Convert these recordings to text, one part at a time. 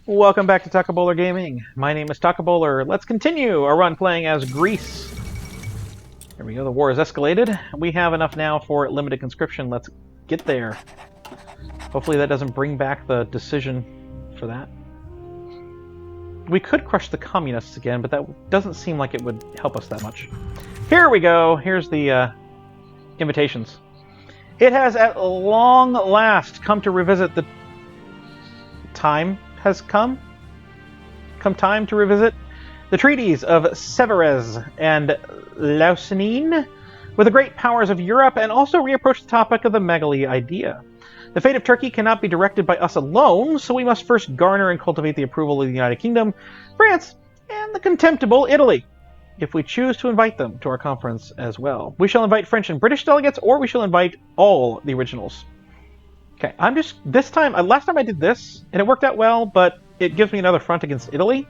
Welcome back to Taco Bowler Gaming. My name is Taco Bowler. Let's continue our run playing as Greece. There we go, the war has escalated. We have enough now for limited conscription. Let's get there. Hopefully that doesn't bring back the decision for that. We could crush the communists again, but that doesn't seem like it would help us that much. Here we go. Here's the invitations. It has at long last come to revisit the time has come time to revisit the treaties of Sèvres and Lowsy with the great powers of Europe, and also reapproach the topic of the Megali idea. The fate of Turkey cannot be directed by us alone, so we must first garner and cultivate the approval of the United Kingdom, France, and the contemptible Italy, if we choose to invite them to our conference as well. We shall invite French and British delegates, or we shall invite all the originals. Okay, last time I did this, and it worked out well, but it gives me another front against Italy.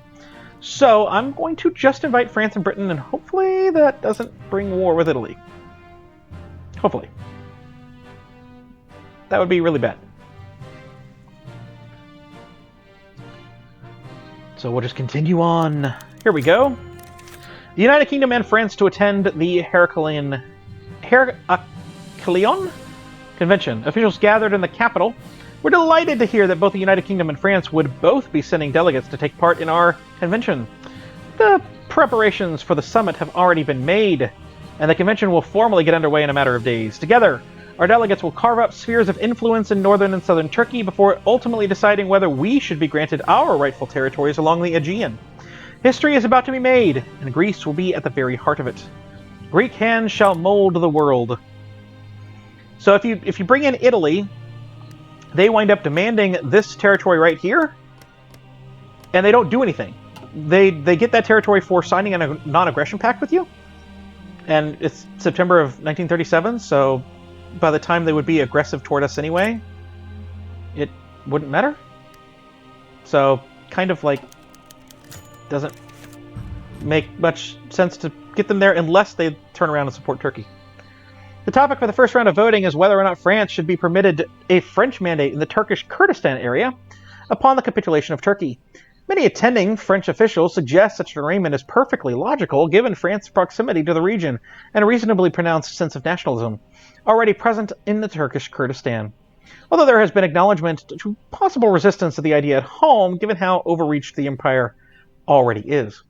So I'm going to just invite France and Britain, and hopefully that doesn't bring war with Italy. Hopefully. That would be really bad. So we'll just continue on. Here we go. The United Kingdom and France to attend the Heracleon Convention. Officials gathered in the capital were delighted to hear that both the United Kingdom and France would both be sending delegates to take part in our convention. The preparations for the summit have already been made, and the convention will formally get underway in a matter of days. Together, our delegates will carve out spheres of influence in northern and southern Turkey before ultimately deciding whether we should be granted our rightful territories along the Aegean. History is about to be made, and Greece will be at the very heart of it. Greek hands shall mold the world. So if you bring in Italy, they wind up demanding this territory right here, and they don't do anything. They get that territory for signing a non-aggression pact with you, and it's September of 1937, so by the time they would be aggressive toward us anyway, it wouldn't matter. So kind of like doesn't make much sense to get them there unless they turn around and support Turkey. The topic for the first round of voting is whether or not France should be permitted a French mandate in the Turkish Kurdistan area upon the capitulation of Turkey. Many attending French officials suggest such an arrangement is perfectly logical given France's proximity to the region and a reasonably pronounced sense of nationalism already present in the Turkish Kurdistan. Although there has been acknowledgement to possible resistance to the idea at home given how overreached the empire already is.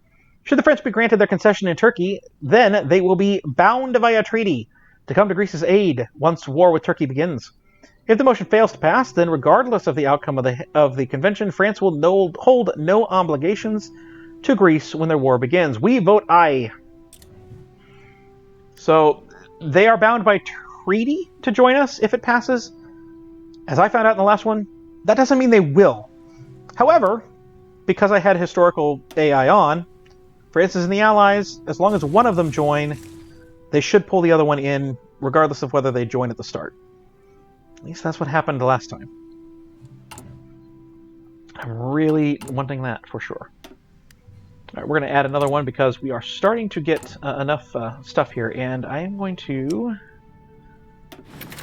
Should the French be granted their concession in Turkey, then they will be bound via treaty to come to Greece's aid once war with Turkey begins. If the motion fails to pass, then regardless of the outcome of the convention, France will hold no obligations to Greece when their war begins. We vote aye. So they are bound by treaty to join us if it passes. As I found out in the last one, that doesn't mean they will. However, because I had historical AI on, France is in the Allies. As long as one of them join, they should pull the other one in, regardless of whether they join at the start. At least that's what happened the last time. I'm really wanting that for sure. Alright, we're going to add another one because we are starting to get enough stuff here, and I am going to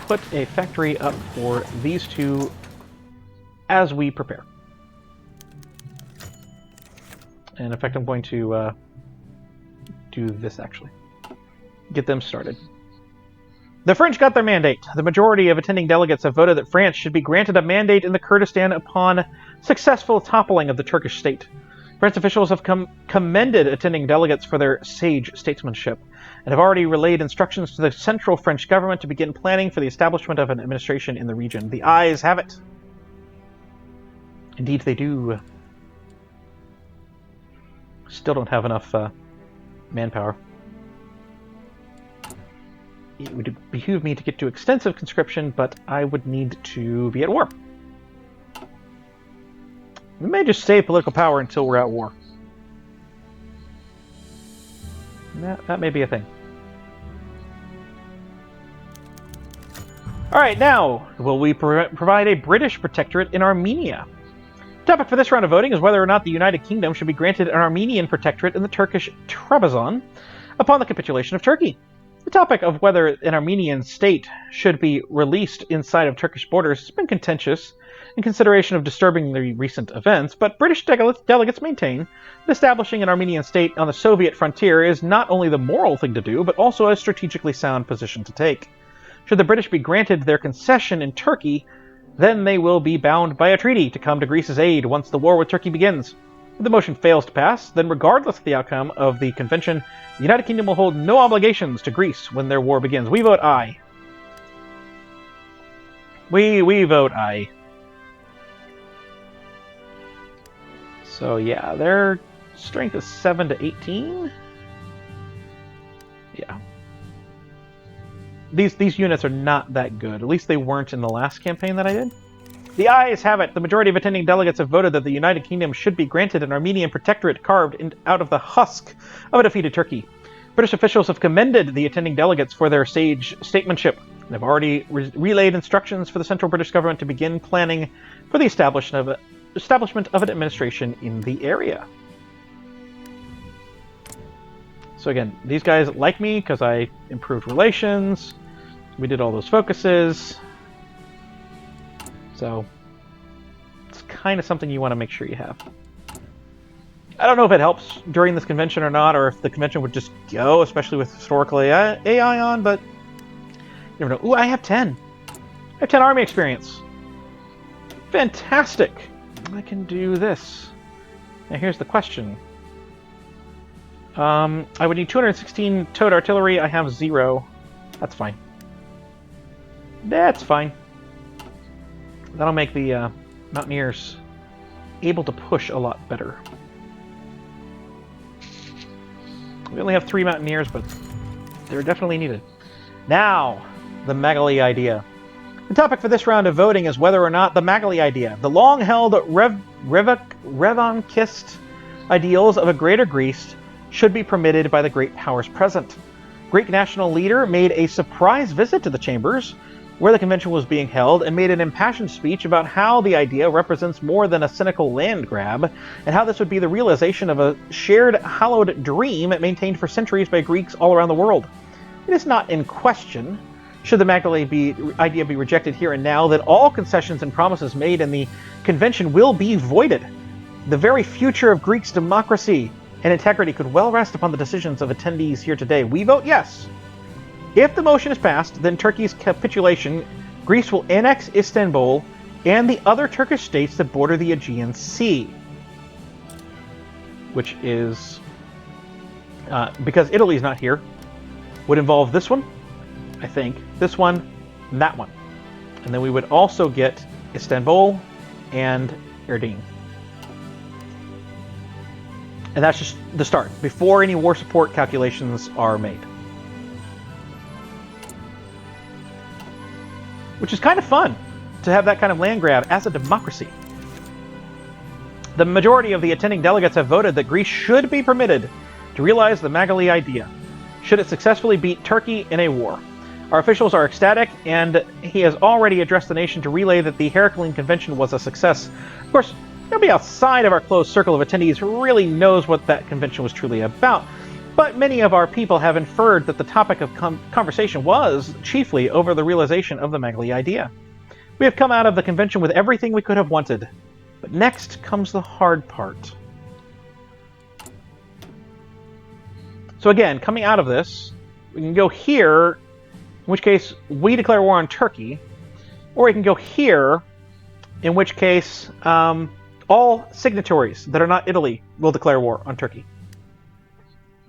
put a factory up for these two as we prepare. And in fact, I'm going to do this actually. Get them started. The French got their mandate. The majority of attending delegates have voted that France should be granted a mandate in the Kurdistan upon successful toppling of the Turkish state. French officials have commended attending delegates for their sage statesmanship and have already relayed instructions to the central French government to begin planning for the establishment of an administration in the region. The ayes have it. Indeed they do. Still don't have enough manpower. It would behoove me to get to extensive conscription, but I would need to be at war. We may just save political power until we're at war. That may be a thing. Alright, now, will we provide a British protectorate in Armenia? The topic for this round of voting is whether or not the United Kingdom should be granted an Armenian protectorate in the Turkish Trebizond upon the capitulation of Turkey. The topic of whether an Armenian state should be released inside of Turkish borders has been contentious in consideration of disturbing the recent events, but British delegates maintain that establishing an Armenian state on the Soviet frontier is not only the moral thing to do, but also a strategically sound position to take. Should the British be granted their concession in Turkey, then they will be bound by a treaty to come to Greece's aid once the war with Turkey begins. If the motion fails to pass, then regardless of the outcome of the convention, the United Kingdom will hold no obligations to Greece when their war begins. We vote aye. We vote aye. So yeah, their strength is 7 to 18. Yeah. These units are not that good. At least they weren't in the last campaign that I did. The ayes have it. The majority of attending delegates have voted that the United Kingdom should be granted an Armenian protectorate carved out of the husk of a defeated Turkey. British officials have commended the attending delegates for their sage statesmanship and have already relayed instructions for the central British government to begin planning for the establishment of an administration in the area. So again, these guys like me because I improved relations. We did all those focuses. So it's kind of something you want to make sure you have. I don't know if it helps during this convention or not, or if the convention would just go, especially with historical AI on, but you never know. Ooh, I have 10. I have 10 army experience. Fantastic. I can do this. Now here's the question. I would need 216 towed artillery. I have 0. That's fine. That's fine. That'll make the Mountaineers able to push a lot better. We only have 3 Mountaineers, but they're definitely needed. Now, the Magali idea. The topic for this round of voting is whether or not the Magali idea, the long-held revanchist ideals of a greater Greece, should be permitted by the great powers present. Greek national leader made a surprise visit to the chambers where the convention was being held and made an impassioned speech about how the idea represents more than a cynical land grab and how this would be the realization of a shared hallowed dream maintained for centuries by Greeks all around the world. It is not in question, should the Magali idea be rejected here and now, that all concessions and promises made in the convention will be voided. The very future of Greeks' democracy and integrity could well rest upon the decisions of attendees here today. We vote yes. If the motion is passed, then Turkey's capitulation, Greece will annex Istanbul and the other Turkish states that border the Aegean Sea. Which is, because Italy's not here, would involve this one, I think, this one, and that one. And then we would also get Istanbul and Erdene. And that's just the start, before any war support calculations are made. Which is kind of fun, to have that kind of land grab as a democracy. The majority of the attending delegates have voted that Greece should be permitted to realize the Magali idea, should it successfully beat Turkey in a war. Our officials are ecstatic, and he has already addressed the nation to relay that the Heraclean Convention was a success. Of course, nobody outside of our closed circle of attendees really knows what that convention was truly about, but many of our people have inferred that the topic of conversation was chiefly over the realization of the Magali idea. We have come out of the convention with everything we could have wanted, but next comes the hard part. So again, coming out of this, we can go here, in which case we declare war on Turkey, or we can go here, in which case all signatories that are not Italy will declare war on Turkey.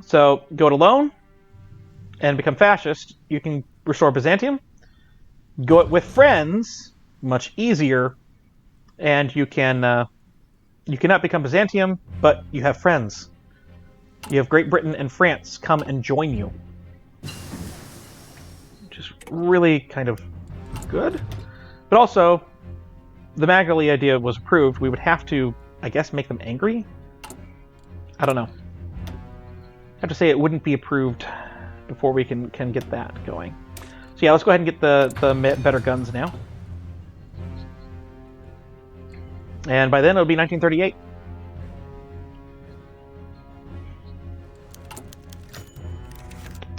So go it alone and become fascist. You can restore Byzantium. Go it with friends, much easier, and you cannot become Byzantium, but you have friends. You have Great Britain and France come and join you, which is really kind of good. But also, the Magali idea was approved. We would have to, I guess, make them angry. I don't know. I have to say it wouldn't be approved before we can get that going. So yeah, let's go ahead and get the better guns now. And by then it'll be 1938.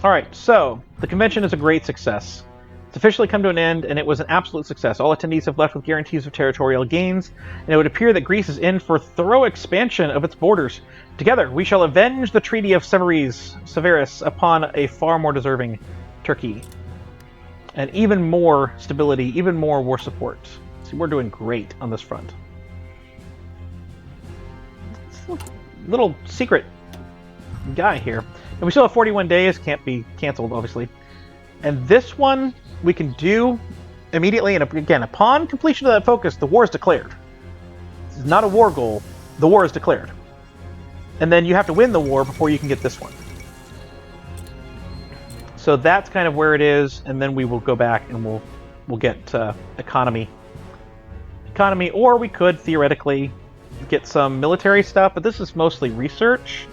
Alright, so the convention is a great success. It's officially come to an end, and it was an absolute success. All attendees have left with guarantees of territorial gains, and it would appear that Greece is in for thorough expansion of its borders. Together, we shall avenge the Treaty of Severus upon a far more deserving Turkey. And even more stability, even more war support. See, we're doing great on this front. It's a little secret guy here. And we still have 41 days, can't be cancelled, obviously. And this one we can do immediately, and again, upon completion of that focus, the war is declared. This is not a war goal, the war is declared. And then you have to win the war before you can get this one. So that's kind of where it is, and then we will go back and we'll get economy. Or we could theoretically get some military stuff, but this is mostly research,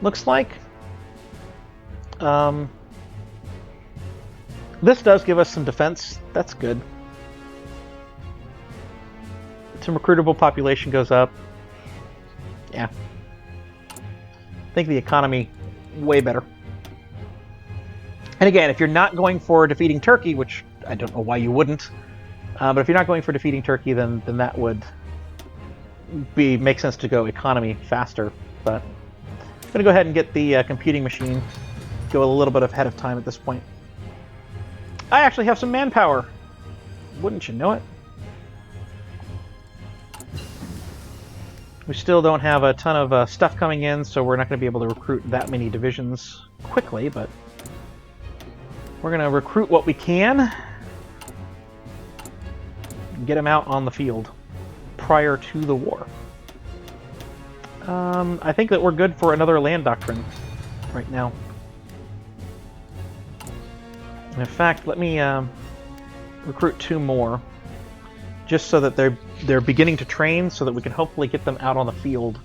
looks like. This does give us some defense. That's good. Some recruitable population goes up. Yeah. I think the economy, way better. And again, if you're not going for defeating Turkey, which I don't know why you wouldn't, but if you're not going for defeating Turkey, then that would make sense to go economy faster. But I'm going to go ahead and get the computing machine. Go a little bit ahead of time at this point. I actually have some manpower. Wouldn't you know it? We still don't have a ton of stuff coming in, so we're not going to be able to recruit that many divisions quickly, but we're going to recruit what we can. Get them out on the field prior to the war. I think that we're good for another land doctrine right now. In fact, let me recruit 2 more, just so that they're beginning to train, so that we can hopefully get them out on the field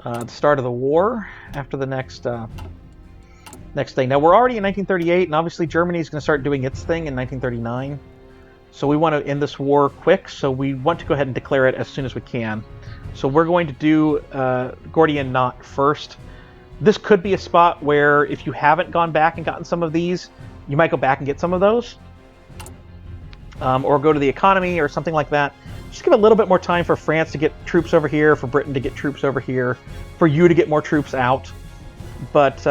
at the start of the war after the next thing. Now we're already in 1938, and obviously Germany is going to start doing its thing in 1939. So we want to end this war quick, so we want to go ahead and declare it as soon as we can. So we're going to do Gordian Knot first. This could be a spot where if you haven't gone back and gotten some of these, you might go back and get some of those. Or go to the economy or something like that. Just give a little bit more time for France to get troops over here, for Britain to get troops over here, for you to get more troops out. But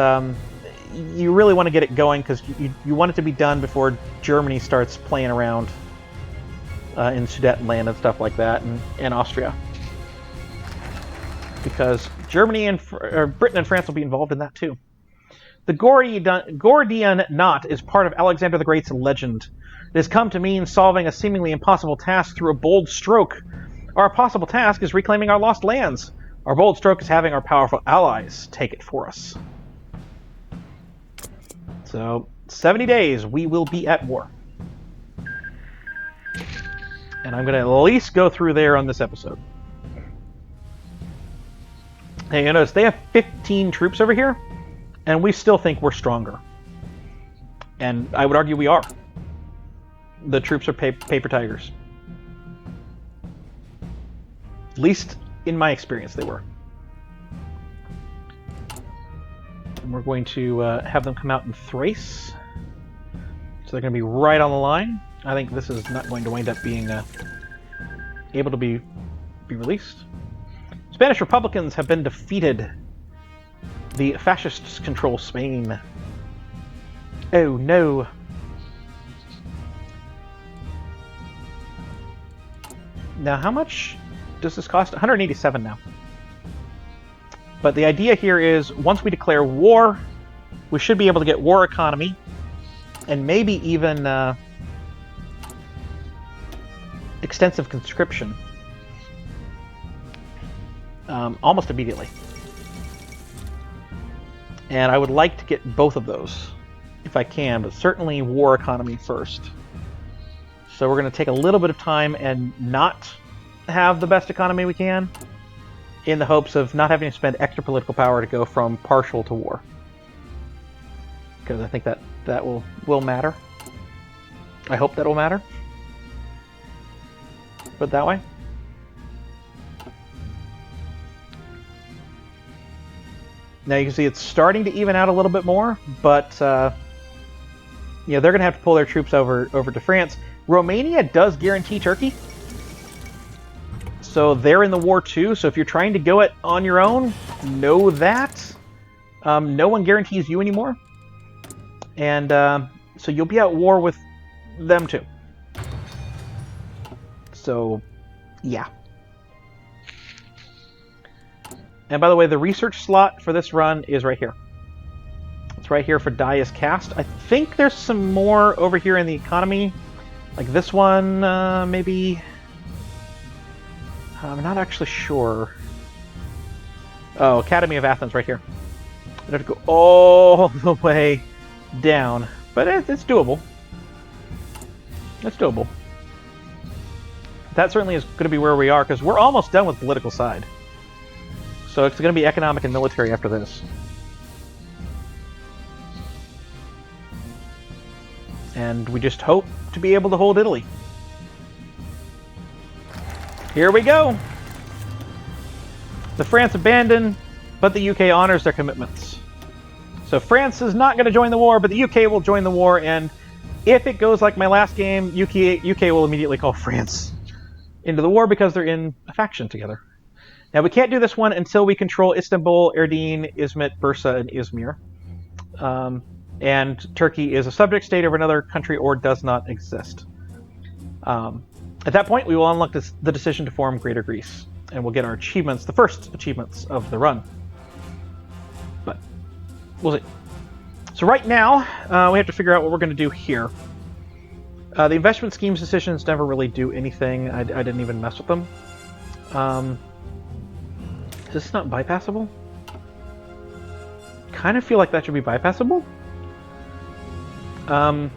you really want to get it going because you want it to be done before Germany starts playing around in Sudetenland and stuff like that, and Austria. Because Germany and Britain and France will be involved in that too. The Gordian Knot is part of Alexander the Great's legend. It has come to mean solving a seemingly impossible task through a bold stroke. Our possible task is reclaiming our lost lands. Our bold stroke is having our powerful allies take it for us. So, 70 days, we will be at war. And I'm going to at least go through there on this episode. Hey, you notice they have 15 troops over here, and we still think we're stronger. And I would argue we are. The troops are paper tigers. At least in my experience, they were. And we're going to have them come out in Thrace. So they're going to be right on the line. I think this is not going to wind up being able to be released. Spanish Republicans have been defeated. The fascists control Spain. Oh no. Now, how much does this cost? 187 now. But the idea here is, once we declare war, we should be able to get war economy, and maybe even extensive conscription almost immediately. And I would like to get both of those if I can, but certainly war economy first. So we're going to take a little bit of time and not have the best economy we can, in the hopes of not having to spend extra political power to go from partial to war. Because I think that will matter. I hope that will matter. Put it that way. Now you can see it's starting to even out a little bit more, but they're going to have to pull their troops over to France. Romania does guarantee Turkey, so they're in the war too. So if you're trying to go it on your own, know that no one guarantees you anymore, and so you'll be at war with them too. So, yeah. And by the way, the research slot for this run is right here. It's right here for die is cast. I think there's some more over here in the economy. Like this one, maybe. I'm not actually sure. Oh, Academy of Athens right here. I'd have to go all the way down. But it's doable. It's doable. That certainly is going to be where we are, because we're almost done with the political side. So it's going to be economic and military after this. And we just hope to be able to hold Italy. Here we go! The France abandoned, but the UK honors their commitments. So France is not going to join the war, but the UK will join the war, and if it goes like my last game, UK will immediately call France into the war because they're in a faction together. Now, we can't do this one until we control Istanbul, Erdin, Izmit, Bursa, and Izmir. And Turkey is a subject state of another country or does not exist. At that point, we will unlock the decision to form Greater Greece, and we'll get our achievements, the first achievements of the run. But we'll see. So right now, we have to figure out what we're going to do here. The investment schemes decisions never really do anything. I didn't even mess with them. Is this not bypassable? Kind of feel like that should be bypassable. And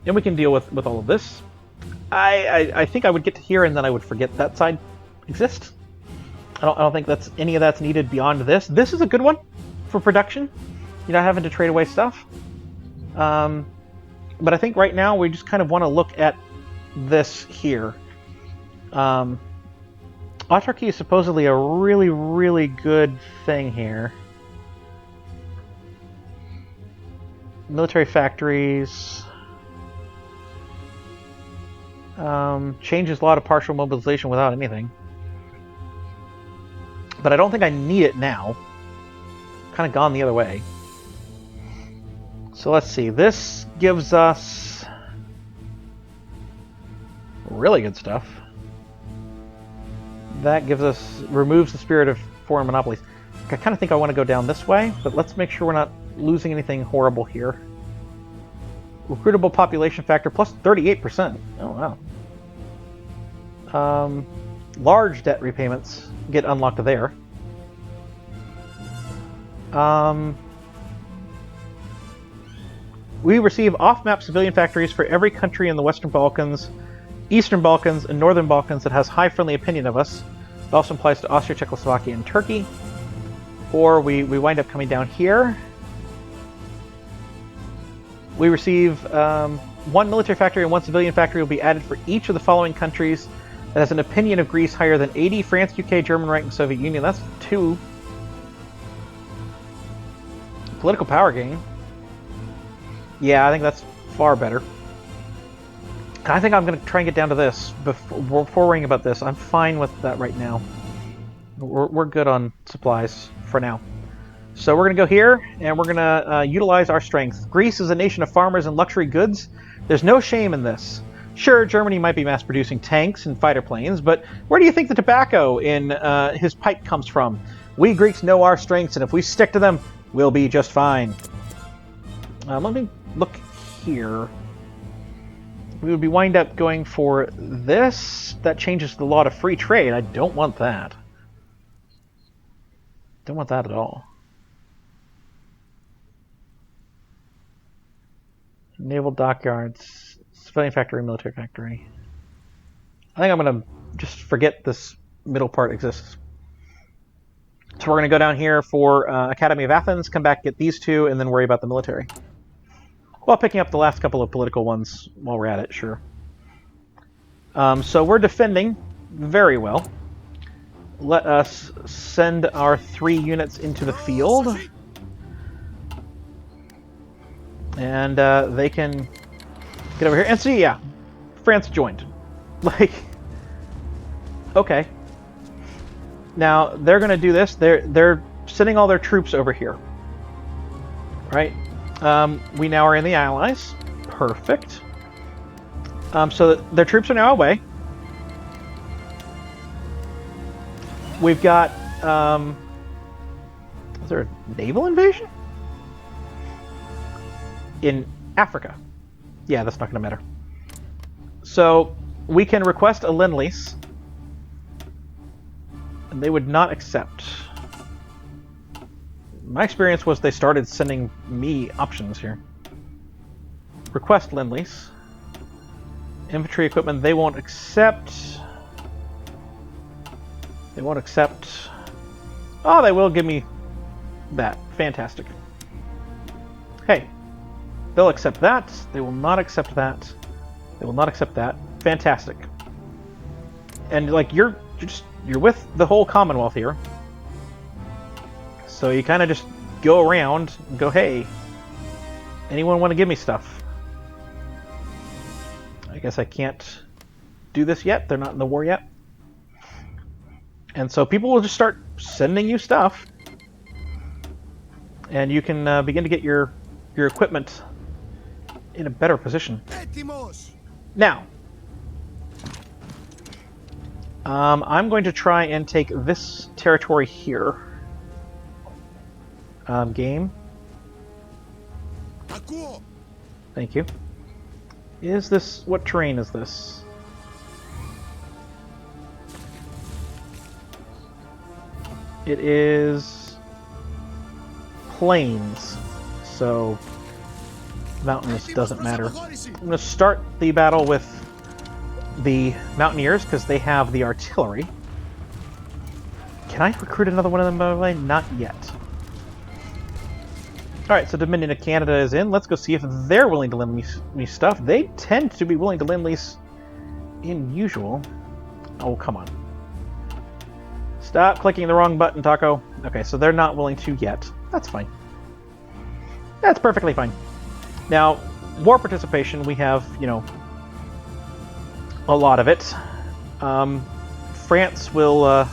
we can deal with all of this. I think I would get to here and then I would forget that side exists. I don't think any of that's needed beyond this. This is a good one for production. You're not having to trade away stuff. But I think right now we just kind of want to look at this here. Autarky is supposedly a really, really good thing here. Military factories. Changes a lot of partial mobilization without anything. But I don't think I need it now. Kind of gone the other way. So let's see. This gives us really good stuff. That gives us, removes the spirit of foreign monopolies. I kind of think I want to go down this way, but let's make sure we're not losing anything horrible here. Recruitable population factor plus 38%. Oh, wow. Large debt repayments get unlocked there. We receive off-map civilian factories for every country in the Western Balkans, Eastern Balkans, and Northern Balkans that has high friendly opinion of us. It also applies to Austria, Czechoslovakia, and Turkey. Or we wind up coming down here. We receive one military factory and one civilian factory will be added for each of the following countries that has an opinion of Greece higher than 80. France, UK, German Reich, and Soviet Union. That's 2. Political power gain. Yeah, I think that's far better. I think I'm going to try and get down to this before worrying about this. I'm fine with that right now. We're good on supplies for now. So we're going to go here, and we're going to utilize our strength. Greece is a nation of farmers and luxury goods. There's no shame in this. Sure, Germany might be mass-producing tanks and fighter planes, but where do you think the tobacco in his pipe comes from? We Greeks know our strengths, and if we stick to them, we'll be just fine. Let me look here. We would wind up going for this. That changes the law to free trade. I don't want that. Don't want that at all. Naval dockyards, civilian factory, military factory. I think I'm going to just forget this middle part exists. So we're going to go down here for Academy of Athens, come back, get these two, and then worry about the military. While picking up the last couple of political ones while we're at it, sure. So we're defending very well. Let us send our 3 units into the field. And they can get over here. And see, yeah, France joined. Like, okay. Now, they're going to do this. They're sending all their troops over here. Right? We now are in the Allies. Perfect. So their troops are now away. We've got... is there a naval invasion? In Africa. Yeah, that's not going to matter. So, we can request a Lend-Lease. And they would not accept. My experience was they started sending me options here. Request Lend-Lease. Infantry equipment, they won't accept. They won't accept. Oh, they will give me that. Fantastic. Hey. They'll accept that. They will not accept that. They will not accept that. Fantastic. And like you're with the whole Commonwealth here. So you kind of just go around and go, hey, anyone want to give me stuff? I guess I can't do this yet. They're not in the war yet. And so people will just start sending you stuff. And you can begin to get your equipment in a better position. Now, I'm going to try and take this territory here. Game. Thank you. Is this... what terrain is this? It is... plains. So... mountainous doesn't matter. I'm going to start the battle with the Mountaineers because they have the artillery. Can I recruit another one of them, by the way? Not yet. Alright, so Dominion of Canada is in. Let's go see if they're willing to lend me stuff. They tend to be willing to lend lease in usual. Oh, come on. Stop clicking the wrong button, Taco. Okay, so they're not willing to yet. That's fine. That's perfectly fine. Now, war participation, we have, you know, a lot of it. France will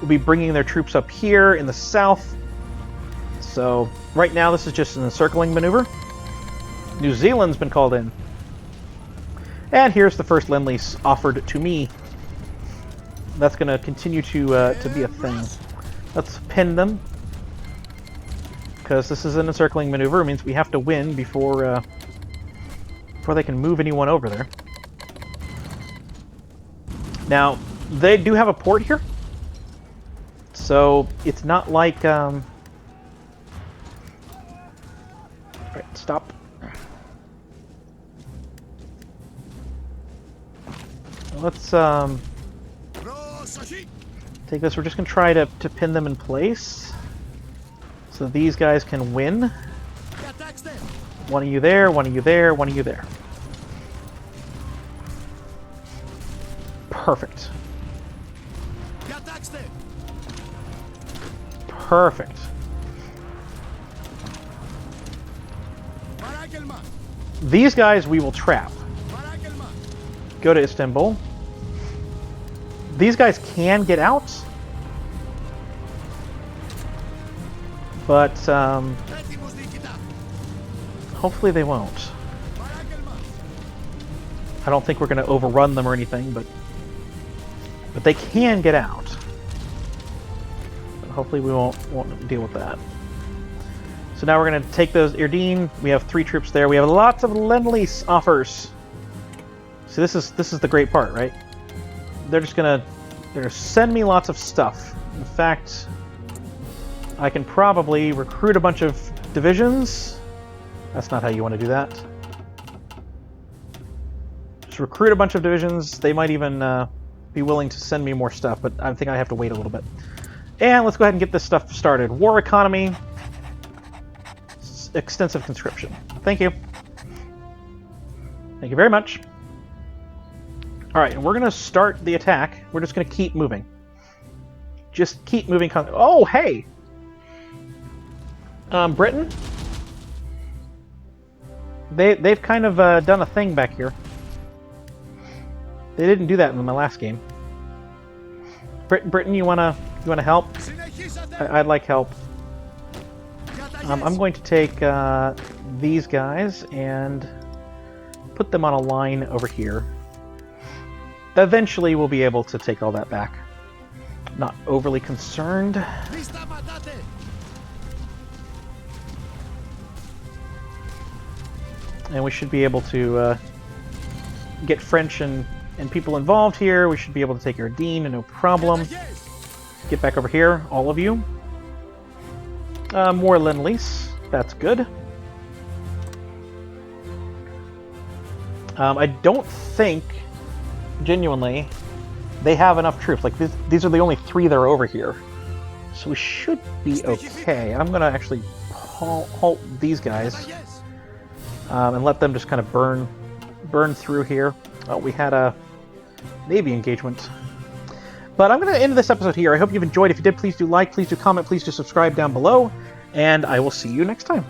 be bringing their troops up here in the south. So, right now this is just an encircling maneuver. New Zealand's been called in. And here's the first Lend-Lease offered to me. That's going to continue to be a thing. Let's pin them. Because this is an encircling maneuver, it means we have to win before they can move anyone over there. Now, they do have a port here. So, it's not like... Right, stop. Let's take this. We're just going to try to pin them in place. So these guys can win. One of you there, one of you there, one of you there. Perfect. Perfect. These guys we will trap. Go to Istanbul. These guys can get out. But, hopefully they won't. I don't think we're going to overrun them or anything, but they can get out. But hopefully we won't deal with that. So now we're going to take those Irdine. We have 3 troops there. We have lots of Lend-Lease offers. So this is the great part, right? They're gonna send me lots of stuff. In fact, I can probably recruit a bunch of divisions. That's not how you want to do that. Just recruit a bunch of divisions. They might even be willing to send me more stuff, but I think I have to wait a little bit. And let's go ahead and get this stuff started. War economy. Extensive conscription. Thank you. Thank you very much. Alright, and we're going to start the attack. We're just going to keep moving. Just keep moving. Oh, hey! Britain? They've kind of done a thing back here. They didn't do that in my last game. Britain, you wanna help? I'd like help. I'm going to take these guys and put them on a line over here. Eventually, we'll be able to take all that back. Not overly concerned. And we should be able to get French and people involved here. We should be able to take your Dean, no problem. Get back over here, all of you. More Lend-Lease. That's good. I don't think, genuinely, they have enough troops. Like, these are the only 3 that are over here. So we should be okay. I'm going to actually halt these guys and let them just kind of burn through here. We had a Navy engagement. But I'm going to end this episode here. I hope you've enjoyed. If you did, please do like, please do comment, please do subscribe down below. And I will see you next time.